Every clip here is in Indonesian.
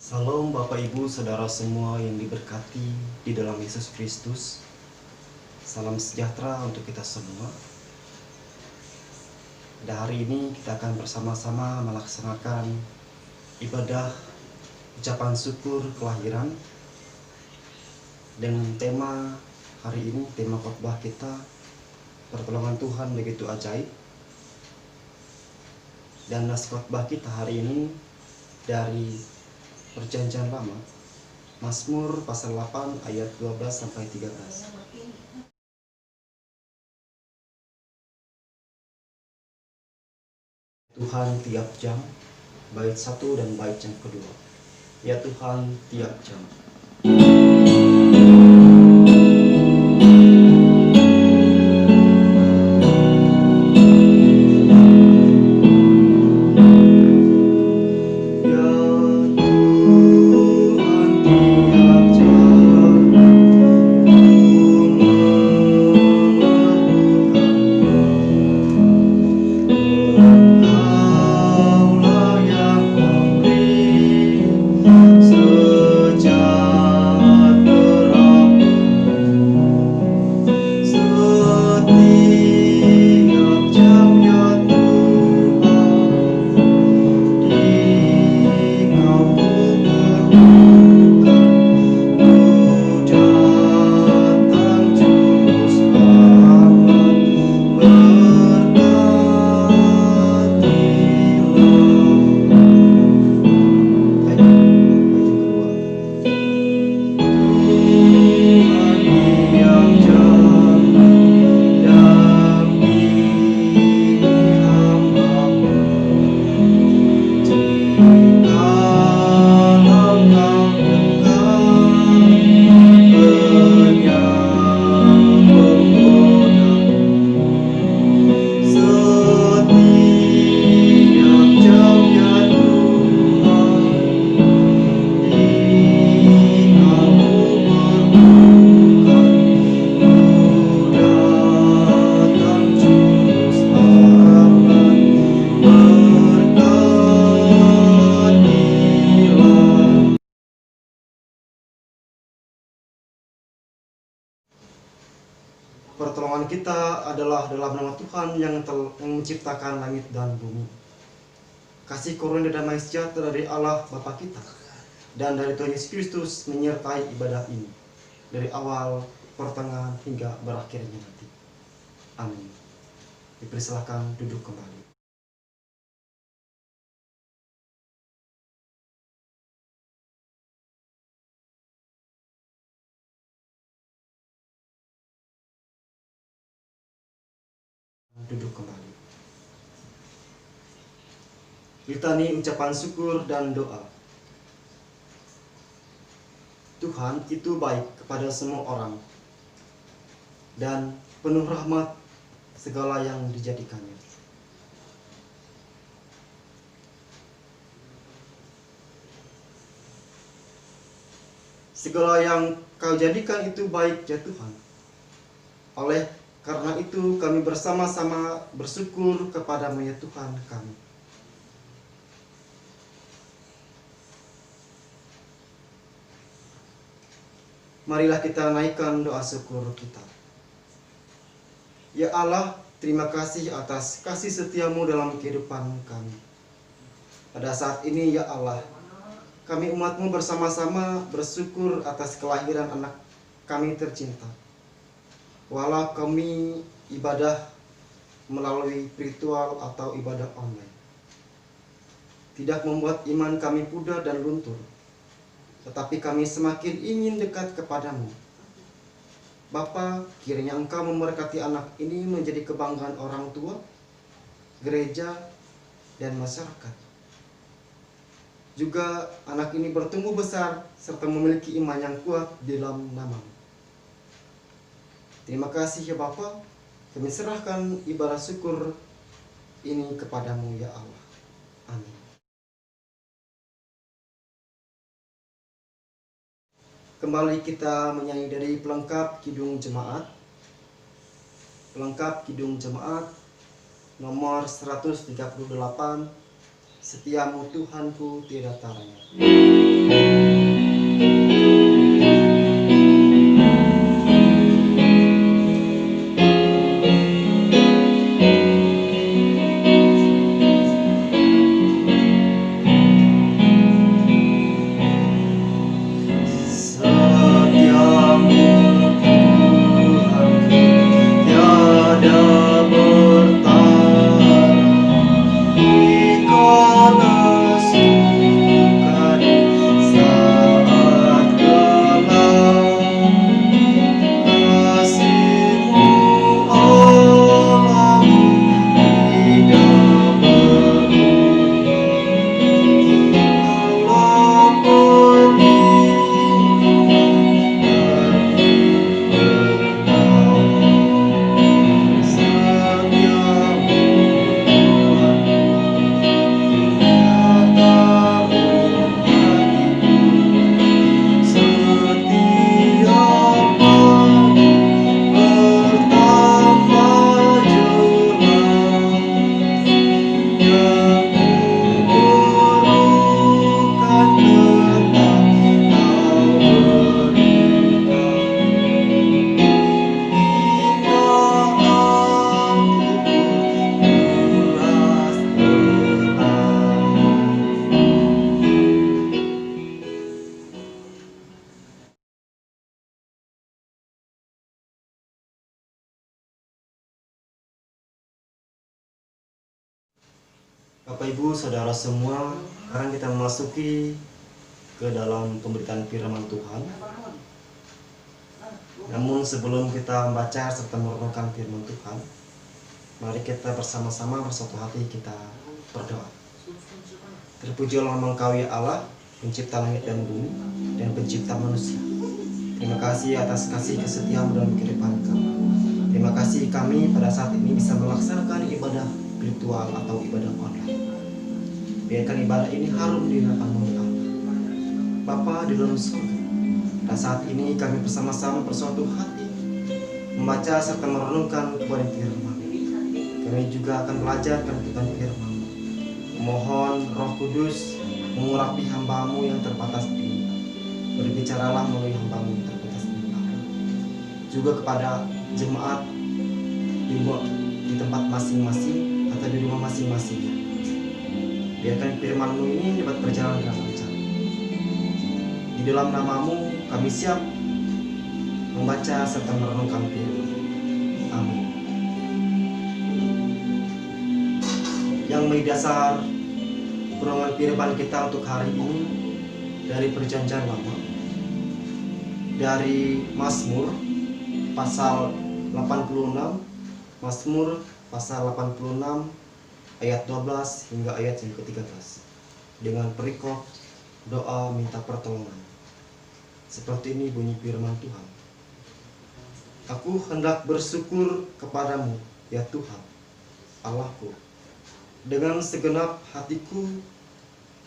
Salam Bapak Ibu Saudara semua yang diberkati di dalam Yesus Kristus. Salam sejahtera untuk kita semua. Pada hari ini kita akan bersama-sama melaksanakan ibadah ucapan syukur kelahiran. Dengan tema hari ini, tema khotbah kita, pertolongan Tuhan begitu ajaib. Dan nas khotbah kita hari ini dari Perjanjian Lama, Mazmur pasal 8 ayat 12 sampai 13. Tuhan tiap jam, bait 1 dan bait yang kedua. Ya Tuhan tiap jam. Pertolongan kita adalah dalam nama Tuhan yang menciptakan langit dan bumi. Kasih karunia dan damai sejahtera dari Allah Bapa kita dan dari Tuhan Yesus Kristus menyertai ibadah ini dari awal, pertengahan hingga berakhirnya nanti. Amin. Dipersilakan duduk kembali. Duduk kembali. Litani ucapan syukur dan doa. Tuhan itu baik kepada semua orang dan penuh rahmat segala yang dijadikannya. Segala yang kau jadikan itu baik ya Tuhan. Oleh karena itu kami bersama-sama bersyukur kepadamu ya Tuhan kami. Marilah kita naikkan doa syukur kita. Ya Allah, terima kasih atas kasih setiamu dalam kehidupan kami. Pada saat ini ya Allah, kami umatmu bersama-sama bersyukur atas kelahiran anak kami tercinta. Walau kami ibadah melalui virtual atau ibadah online, tidak membuat iman kami pudar dan luntur, tetapi kami semakin ingin dekat kepadamu. Bapa, kiranya Engkau memberkati anak ini menjadi kebanggaan orang tua, gereja, dan masyarakat. Juga anak ini bertumbuh besar serta memiliki iman yang kuat di dalam nama-Mu. Terima kasih ya Bapa, kami serahkan ibadah syukur ini kepadamu ya Allah. Amin. Kembali kita menyanyi dari pelengkap Kidung Jemaat. Pelengkap Kidung Jemaat nomor 138 setiamu Tuhanku tiada taranya. Bapak Ibu Saudara semua, sekarang kita memasuki ke dalam pemberitaan firman Tuhan. Namun sebelum kita membaca serta merenungkan firman Tuhan, mari kita bersama-sama bersatu hati kita berdoa. Terpuji Allah Engkau ya Allah, pencipta langit dan bumi dan pencipta manusia. Terima kasih atas kasih kesetiaan dalam kehidupan kami. Terima kasih kami pada saat ini bisa melaksanakan ibadah virtual atau ibadah online. Biarkan ibadah ini harum di hadapan-Mu ya Allah. Bapa di dalam surga, pada saat ini kami bersama-sama bersatu hati membaca serta merenungkan kepada firman. Kami juga akan belajar tentang firman. Mohon Roh Kudus mengurapi hamba-Mu yang terbatas ini. Berbicaralah melalui hamba-Mu yang terbatas ini. Juga kepada jemaat di tempat masing-masing atau di rumah masing-masing. Biarkan firman-Mu ini dapat berjalan dengan lancar. Di dalam nama-Mu kami siap membaca serta merenungkan firman. Amin. Yang menjadi dasar perenungan firman kita untuk hari ini dari Perjanjian Lama, dari Mazmur pasal 86, Mazmur pasal 86 ayat 12 hingga ayat yang ke-13 dengan perikop doa minta pertolongan. Seperti ini bunyi firman Tuhan. Aku hendak bersyukur kepadamu ya Tuhan Allahku dengan segenap hatiku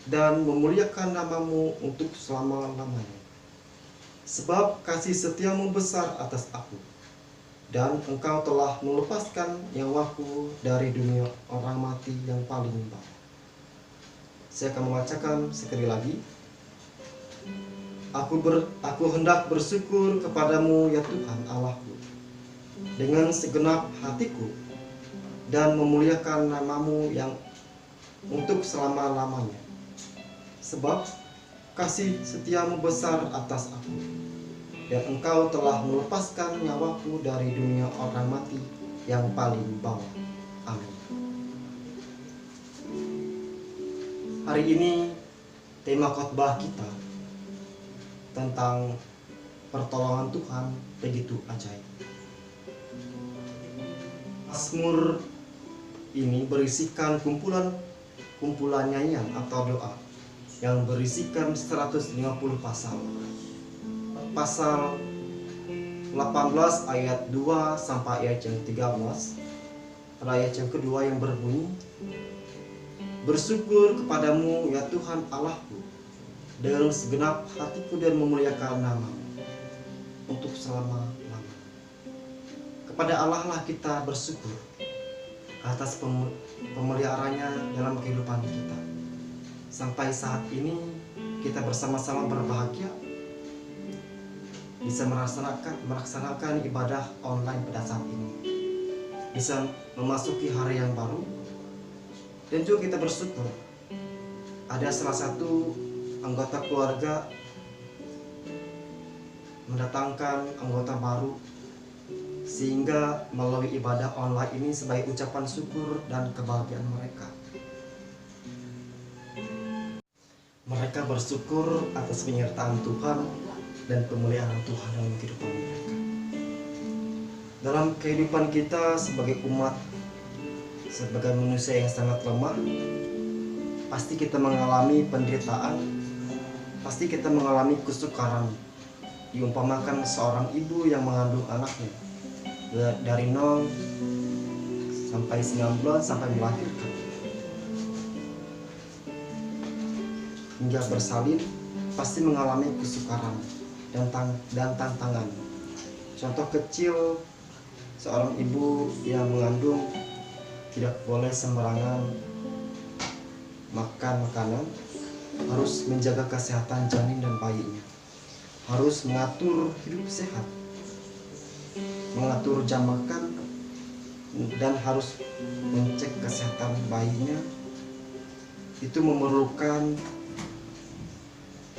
dan memuliakan nama-Mu untuk selama-lamanya. Sebab kasih setiamu besar atas aku, dan Engkau telah melepaskan nyawaku dari dunia orang mati yang paling bawah. Saya akan membacakan sekali lagi. Aku hendak bersyukur kepadamu ya Tuhan Allahku dengan segenap hatiku dan memuliakan nama-Mu yang untuk selama-lamanya. Sebab kasih setiamu besar atas aku, dan Engkau telah melepaskan nyawaku dari dunia orang mati yang paling bawah. Amin. Hari ini tema khotbah kita tentang pertolongan Tuhan begitu ajaib. Mazmur ini berisikan kumpulan nyanyian atau doa yang berisikan 150 pasal. Pasal 18 ayat 2 sampai ayat yang 13. Ayat yang kedua yang berbunyi, bersyukur kepadamu ya Tuhan Allahku dengan segenap hatiku dan memuliakan nama-Mu untuk selama-lamanya. Kepada Allah lah kita bersyukur atas pemeliharaannya dalam kehidupan kita. sampai saat ini kita bersama-sama berbahagia bisa melaksanakan ibadah online pada saat ini, bisa memasuki hari yang baru. Dan juga kita bersyukur ada salah satu anggota keluarga mendatangkan anggota baru, sehingga melalui ibadah online ini sebagai ucapan syukur dan kebahagiaan mereka. Mereka bersyukur atas penyertaan Tuhan dan pemeliharaan Tuhan dalam kehidupan mereka. Dalam kehidupan kita sebagai umat, sebagai manusia yang sangat lemah, pasti kita mengalami penderitaan, pasti kita mengalami kesukaran. Diumpamakan seorang ibu yang mengandung anaknya dari 0 sampai 9 bulan sampai melahirkan hingga bersalin, pasti mengalami kesukaran dan tantangan. Contoh kecil, seorang ibu yang mengandung tidak boleh sembarangan makan makanan, harus menjaga kesehatan janin dan bayinya, harus mengatur hidup sehat, mengatur jam makan, dan harus mengecek kesehatan bayinya. Itu memerlukan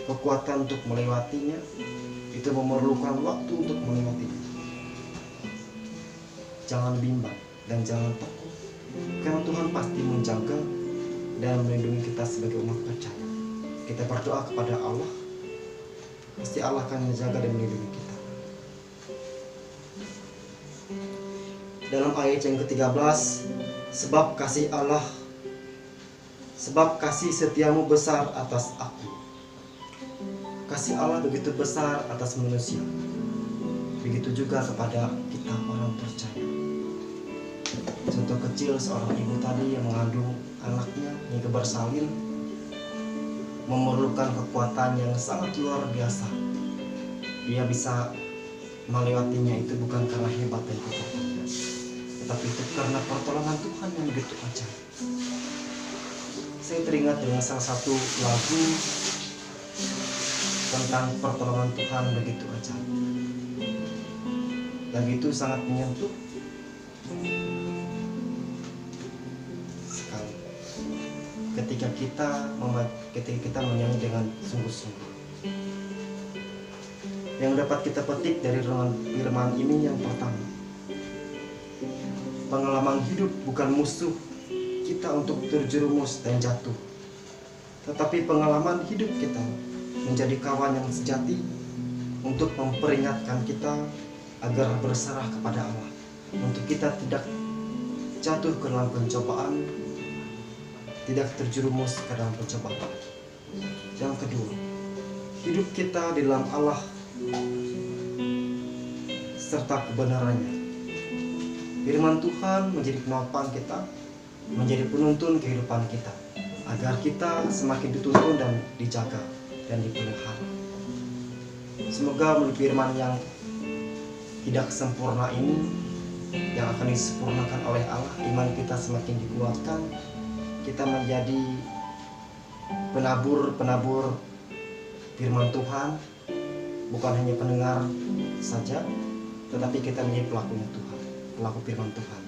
kekuatan untuk melewatinya, itu memerlukan waktu untuk melewatinya. Jangan bimbang dan jangan takut, karena Tuhan pasti menjaga dan melindungi kita sebagai umat percaya. Kita berdoa kepada Allah, pasti Allah akan menjaga dan melindungi kita. Dalam ayat yang ke-13, sebab kasih setiamu besar atas aku. Kasih Allah begitu besar atas manusia, begitu juga kepada kita orang percaya. Contoh kecil, seorang ibu tadi yang mengandung anaknya hingga bersalin memerlukan kekuatan yang sangat luar biasa. Dia bisa melewatinya itu bukan karena hebat dan kekuatannya, tetapi itu karena pertolongan Tuhan yang begitu ajaib. Saya teringat dengan salah satu lagu tentang pertolongan Tuhan begitu ajaib. Lagu itu sangat menyentuh sekali ketika kita menyanyi dengan sungguh-sungguh. Yang dapat kita petik dari firman ini, yang pertama, pengalaman hidup bukan musuh kita untuk terjerumus dan jatuh, tetapi pengalaman hidup kita menjadi kawan yang sejati untuk memperingatkan kita agar berserah kepada Allah, untuk kita tidak jatuh ke dalam pencobaan, tidak terjerumus ke dalam pencobaan. Yang kedua, hidup kita di dalam Allah serta kebenarannya. Firman Tuhan menjadi penopang kita, menjadi penuntun kehidupan kita, agar kita semakin dituntun dan dijaga dan dipelihara. Semoga melalui firman yang tidak sempurna ini, yang akan disempurnakan oleh Allah, iman kita semakin dikuatkan, kita menjadi penabur firman Tuhan, bukan hanya pendengar saja, tetapi kita menjadi pelakunya Tuhan, pelaku firman Tuhan.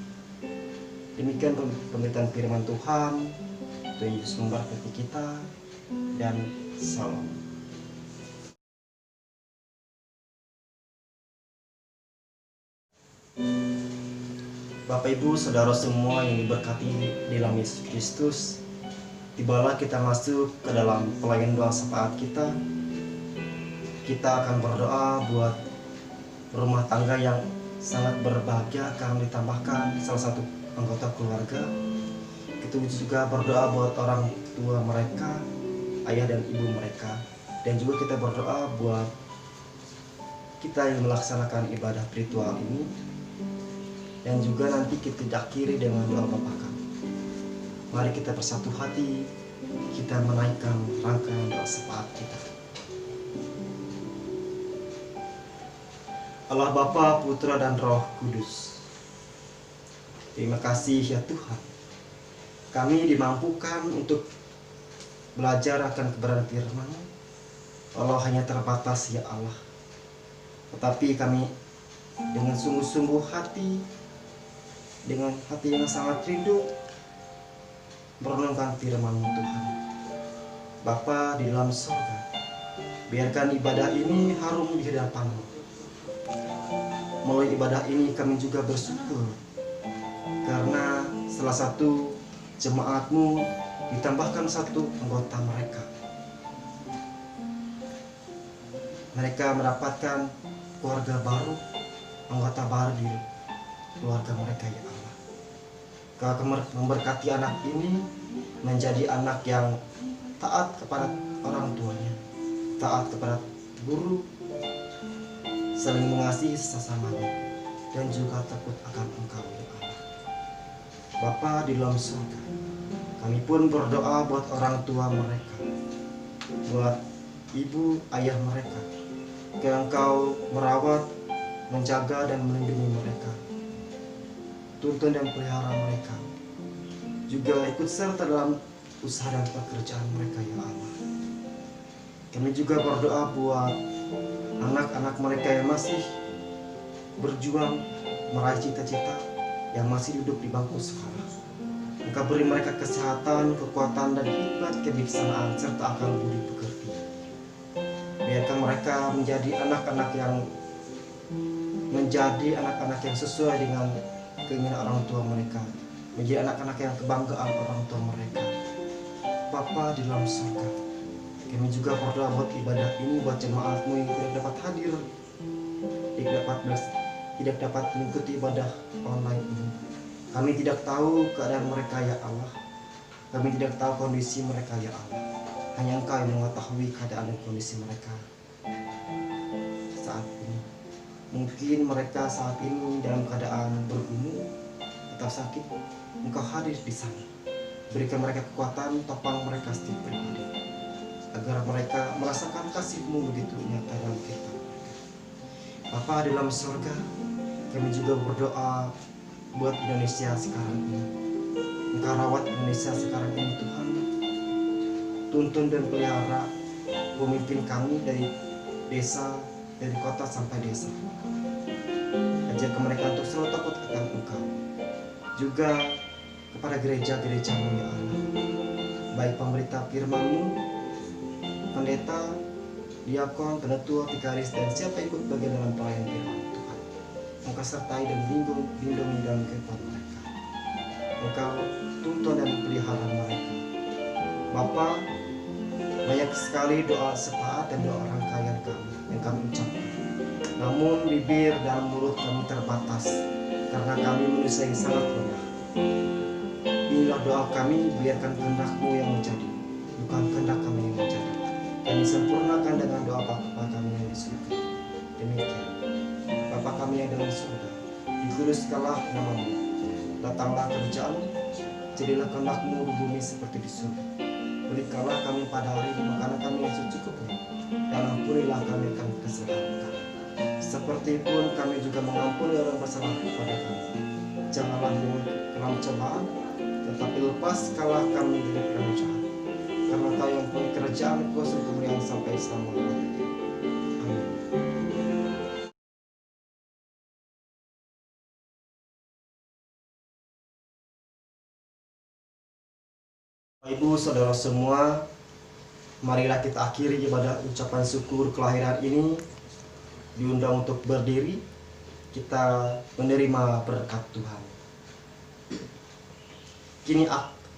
Demikian pemberitaan firman Tuhan. Tuhan Yesus memberkati kita, dan salam. Bapak Ibu Saudara semua yang diberkati di dalam Yesus Kristus, tibalah kita masuk ke dalam pelayan doa syafaat kita. Kita akan berdoa buat rumah tangga yang sangat berbahagia karena ditambahkan salah satu anggota keluarga. Kita juga berdoa buat orang tua mereka, ayah dan ibu mereka. Dan juga kita berdoa buat kita yang melaksanakan ibadah ritual ini. Dan juga nanti kita akhiri dengan doa Bapa Kami. Mari kita bersatu hati, kita menaikkan rangkaian doa syafaat kita. Allah Bapa, Putra dan Roh Kudus, terima kasih ya Tuhan, kami dimampukan untuk belajar akan kebenaran firman. Allah hanya terbatas ya Allah. Tetapi kami dengan sungguh-sungguh hati, dengan hati yang sangat rindu merenungkan firman Tuhan. Bapa di dalam surga, biarkan ibadah ini harum di hadapan-Mu. Melalui ibadah ini kami juga bersyukur karena salah satu jemaat-Mu ditambahkan satu anggota mereka. Mereka mendapatkan keluarga baru, anggota baru di keluarga mereka ya Allah. Kau memberkati anak ini menjadi anak yang taat kepada orang tuanya, taat kepada guru, saling mengasihi sesamanya, dan juga takut akan Engkau ya Allah. Bapa di dalam surga, kami pun berdoa buat orang tua mereka, buat ibu ayah mereka, agar Engkau merawat, menjaga dan melindungi mereka, tuntun dan pelihara mereka, juga ikut serta dalam usaha dan pekerjaan mereka ya Allah. Kami juga berdoa buat anak-anak mereka yang masih berjuang meraih cita-cita, yang masih duduk di bangku sekolah. Engkau beri mereka kesehatan, kekuatan, dan hikmat, kebijaksanaan, serta akal budi pekerti. Biarkan mereka menjadi anak-anak yang sesuai dengan keinginan orang tua mereka, menjadi anak-anak yang kebanggaan orang tua mereka. Bapa di dalam surga, kami juga berdoa buat ibadah ini, buat jemaat-Mu yang tidak dapat hadir, tidak dapat mengikuti ibadah online ini. Kami tidak tahu keadaan mereka ya Allah. Kami tidak tahu kondisi mereka ya Allah. Hanya Engkau yang mengetahui keadaan dan kondisi mereka saat ini. Mungkin mereka saat ini dalam keadaan bergumul atau sakit. Engkau hadir di sana. Berikan mereka kekuatan, topang mereka setiap pribadi, agar mereka merasakan kasih-Mu begitu nyata dalam kehidupan mereka. Bapa di dalam surga, kami juga berdoa buat Indonesia sekarang ini. Engkau rawat Indonesia sekarang ini Tuhan. Tuntun dan pelihara pemimpin kami dari desa, dari kota sampai desa. Ajar mereka untuk selalu takut akan Engkau. Juga kepada gereja-gereja-Mu ya Allah, baik pemberita firman-Mu, pendeta, diakon, penetua, vikaris, dan siapa ikut bagian dalam pelayanan firman Tuhan. Engkau sertai dan lindungi dalam kehidupan mereka. Engkau tuntun dan pelihara mereka. Bapa, banyak sekali doa syafaat dan doa rangkaian kami yang kami ucapkan. Namun bibir dan mulut kami terbatas karena kami manusia yang sangat lemah. Inilah doa kami, biarkan kehendak-Mu yang menjadi, bukan kehendak kami yang menjadi. Dan disempurnakan dengan doa Bapa kami yang di surga. Demikian. Bapa kami yang dalam surga, dikuduskanlah nama-Mu, datanglah kerajaan-Mu, jadilah kehendak-Mu di bumi seperti di surga. Berikanlah kami pada hari ini makanan kami yang secukupnya, dan ampunilah kami akan kesalahan kami, seperti pun kami juga mengampuni orang bersalah kepada kami. Janganlah dalam cobaan, tetapi lepaskanlah kami dari yang jahat. Karena Kau yang punya kerajaan, kuasa, kemuliaan sampai selama-lamanya. Amin. Ibu saudara semua, marilah kita akhiri ibadah ucapan syukur kelahiran ini. Diundang untuk berdiri, kita menerima berkat Tuhan. Kini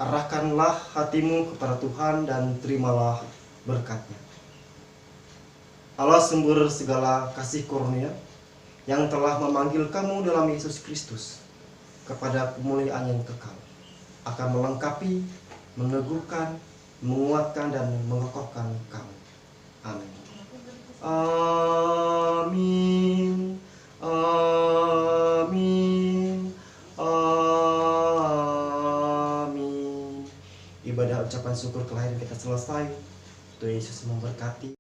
arahkanlah hatimu kepada Tuhan dan terimalah berkat-Nya. Allah sumber segala kasih karunia, yang telah memanggil kamu dalam Yesus Kristus kepada kemuliaan yang kekal, akan melengkapi, meneguhkan, menguatkan, dan mengokohkan kamu. Amin. Amin. Amin. Amin. Ibadah ucapan syukur kelahiran kita selesai. Tuhan Yesus memberkati.